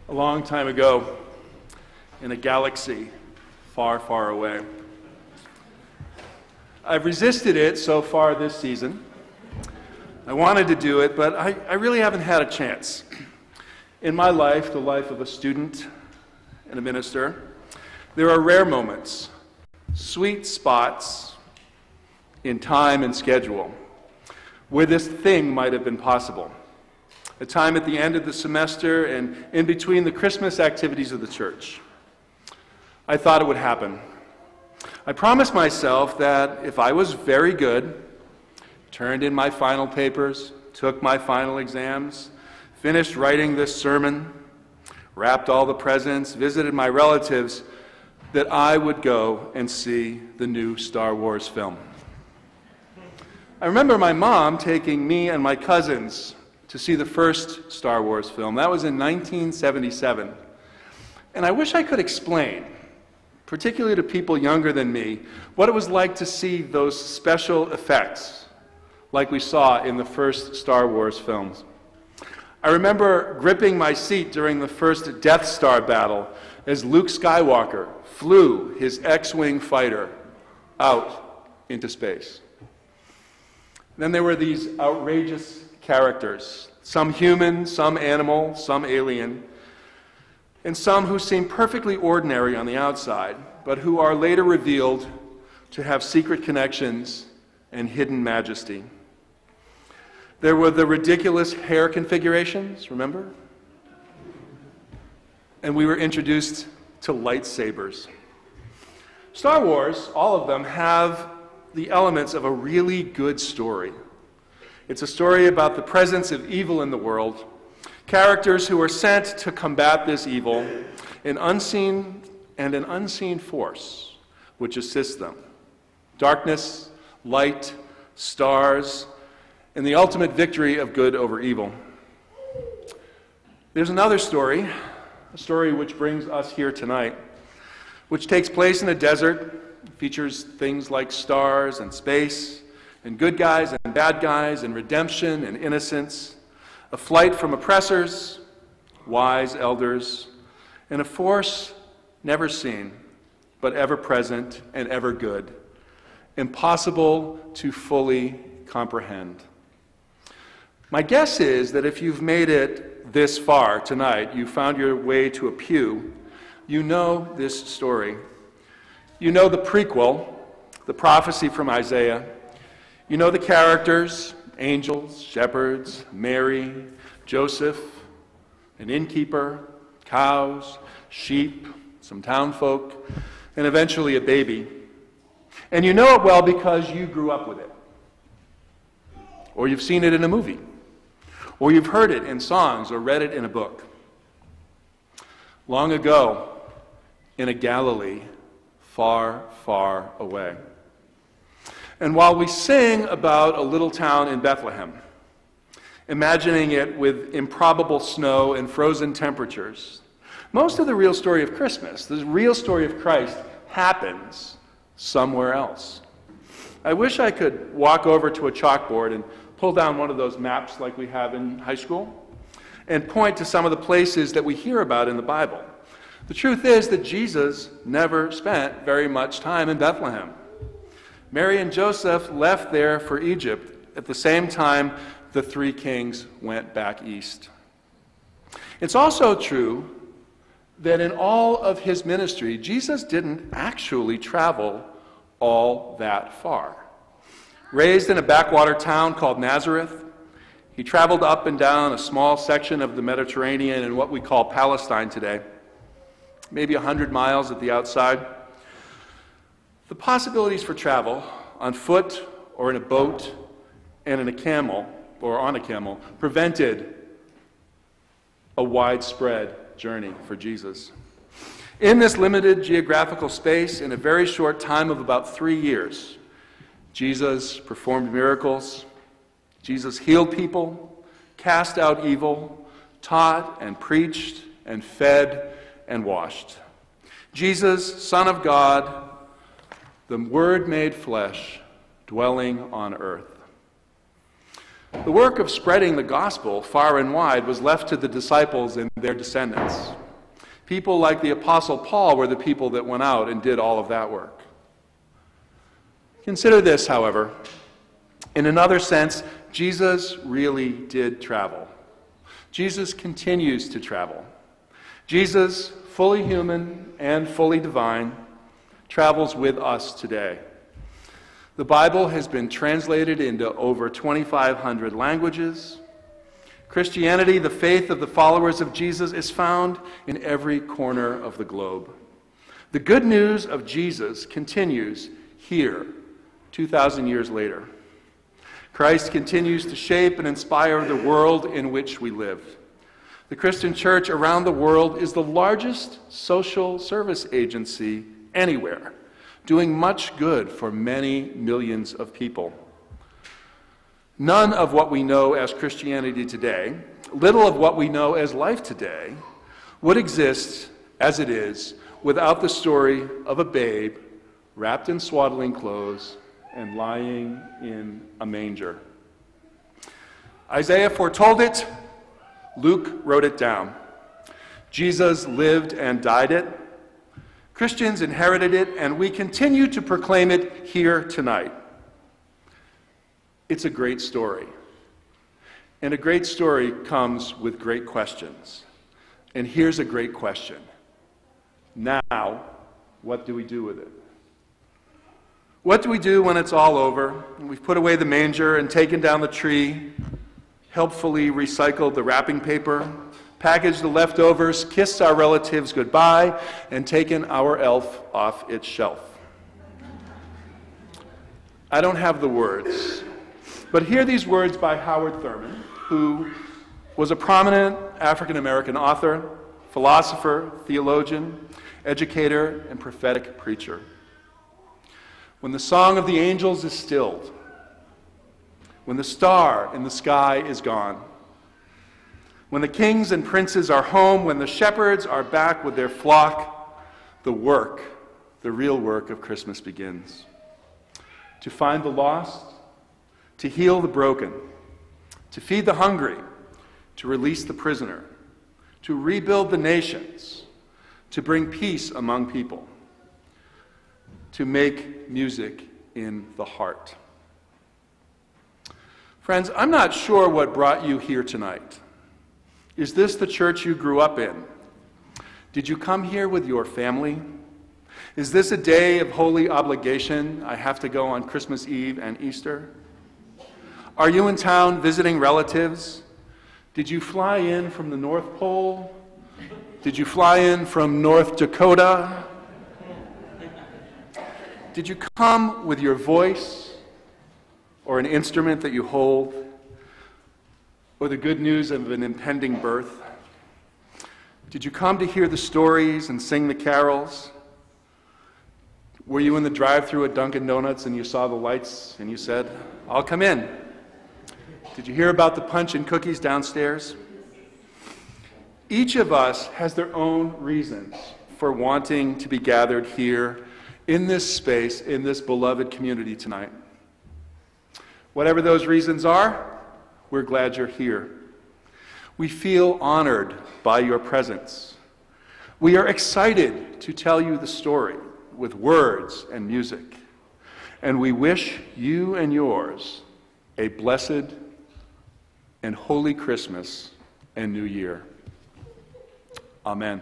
A long time ago, in a galaxy far, far away. I've resisted it so far this season. I wanted to do it, but I really haven't had a chance. In my life, the life of a student and a minister, there are rare moments, sweet spots in time and schedule, where this thing might have been possible. A time at the end of the semester and in between the Christmas activities of the church. I thought it would happen. I promised myself that if I was very good, turned in my final papers, took my final exams, finished writing this sermon, wrapped all the presents, visited my relatives, that I would go and see the new Star Wars film. I remember my mom taking me and my cousins to see the first Star Wars film. That was in 1977. And I wish I could explain, particularly to people younger than me, what it was like to see those special effects like we saw in the first Star Wars films. I remember gripping my seat during the first Death Star battle as Luke Skywalker flew his X-Wing fighter out into space. Then there were these outrageous characters, some human, some animal, some alien, and some who seem perfectly ordinary on the outside, but who are later revealed to have secret connections and hidden majesty. There were the ridiculous hair configurations, remember? And we were introduced to lightsabers. Star Wars, all of them, have the elements of a really good story. It's a story about the presence of evil in the world, characters who are sent to combat this evil, an unseen force which assists them. Darkness, light, stars, and the ultimate victory of good over evil. There's another story, a story which brings us here tonight, which takes place in a desert, features things like stars and space, and good guys and bad guys, and redemption and innocence, a flight from oppressors, wise elders, and a force never seen, but ever present and ever good, impossible to fully comprehend. My guess is that if you've made it this far tonight, you found your way to a pew, you know this story. You know the prequel, the prophecy from Isaiah. You know the characters, angels, shepherds, Mary, Joseph, an innkeeper, cows, sheep, some townfolk, and eventually a baby. And you know it well because you grew up with it. Or you've seen it in a movie. Or you've heard it in songs or read it in a book. Long ago, in a Galilee, far, far away. And while we sing about a little town in Bethlehem, imagining it with improbable snow and frozen temperatures, most of the real story of Christmas, the real story of Christ, happens somewhere else. I wish I could walk over to a chalkboard and pull down one of those maps like we have in high school and point to some of the places that we hear about in the Bible. The truth is that Jesus never spent very much time in Bethlehem. Mary and Joseph left there for Egypt at the same time the three kings went back east. It's also true that in all of his ministry, Jesus didn't actually travel all that far. Raised in a backwater town called Nazareth, he traveled up and down a small section of the Mediterranean in what we call Palestine today, maybe 100 miles at the outside. The possibilities for travel on foot or in a boat and in a camel or on a camel prevented a widespread journey for Jesus. In this limited geographical space, in a very short time of about 3 years, Jesus performed miracles, Jesus healed people, cast out evil, taught and preached and fed and washed. Jesus, Son of God, the Word made flesh, dwelling on earth. The work of spreading the gospel far and wide was left to the disciples and their descendants. People like the Apostle Paul were the people that went out and did all of that work. Consider this, however. In another sense, Jesus really did travel. Jesus continues to travel. Jesus, fully human and fully divine, travels with us today. The Bible has been translated into over 2,500 languages. Christianity, the faith of the followers of Jesus, is found in every corner of the globe. The good news of Jesus continues here, 2,000 years later. Christ continues to shape and inspire the world in which we live. The Christian church around the world is the largest social service agency anywhere, doing much good for many millions of people. None of what we know as Christianity today, little of what we know as life today, would exist as it is without the story of a babe wrapped in swaddling clothes and lying in a manger. Isaiah foretold it. Luke wrote it down. Jesus lived and died it. Christians inherited it, and we continue to proclaim it here tonight. It's a great story. And a great story comes with great questions. And here's a great question. Now, what do we do with it? What do we do when it's all over? We've put away the manger and taken down the tree, helpfully recycled the wrapping paper, packaged the leftovers, kissed our relatives goodbye, and taken our elf off its shelf. I don't have the words, but hear these words by Howard Thurman, who was a prominent African-American author, philosopher, theologian, educator, and prophetic preacher. When the song of the angels is stilled, when the star in the sky is gone, when the kings and princes are home, when the shepherds are back with their flock, the real work of Christmas begins. To find the lost, to heal the broken, to feed the hungry, to release the prisoner, to rebuild the nations, to bring peace among people, to make music in the heart. Friends, I'm not sure what brought you here tonight. Is this the church you grew up in? Did you come here with your family? Is this a day of holy obligation? I have to go on Christmas Eve and Easter. Are you in town visiting relatives? Did you fly in from the North Pole? Did you fly in from North Dakota? Did you come with your voice or an instrument that you hold, or the good news of an impending birth? Did you come to hear the stories and sing the carols? Were you in the drive-thru at Dunkin' Donuts and you saw the lights and you said, "I'll come in"? Did you hear about the punch and cookies downstairs? Each of us has their own reasons for wanting to be gathered here in this space, in this beloved community tonight. Whatever those reasons are, we're glad you're here. We feel honored by your presence. We are excited to tell you the story with words and music. And we wish you and yours a blessed and holy Christmas and New Year. Amen.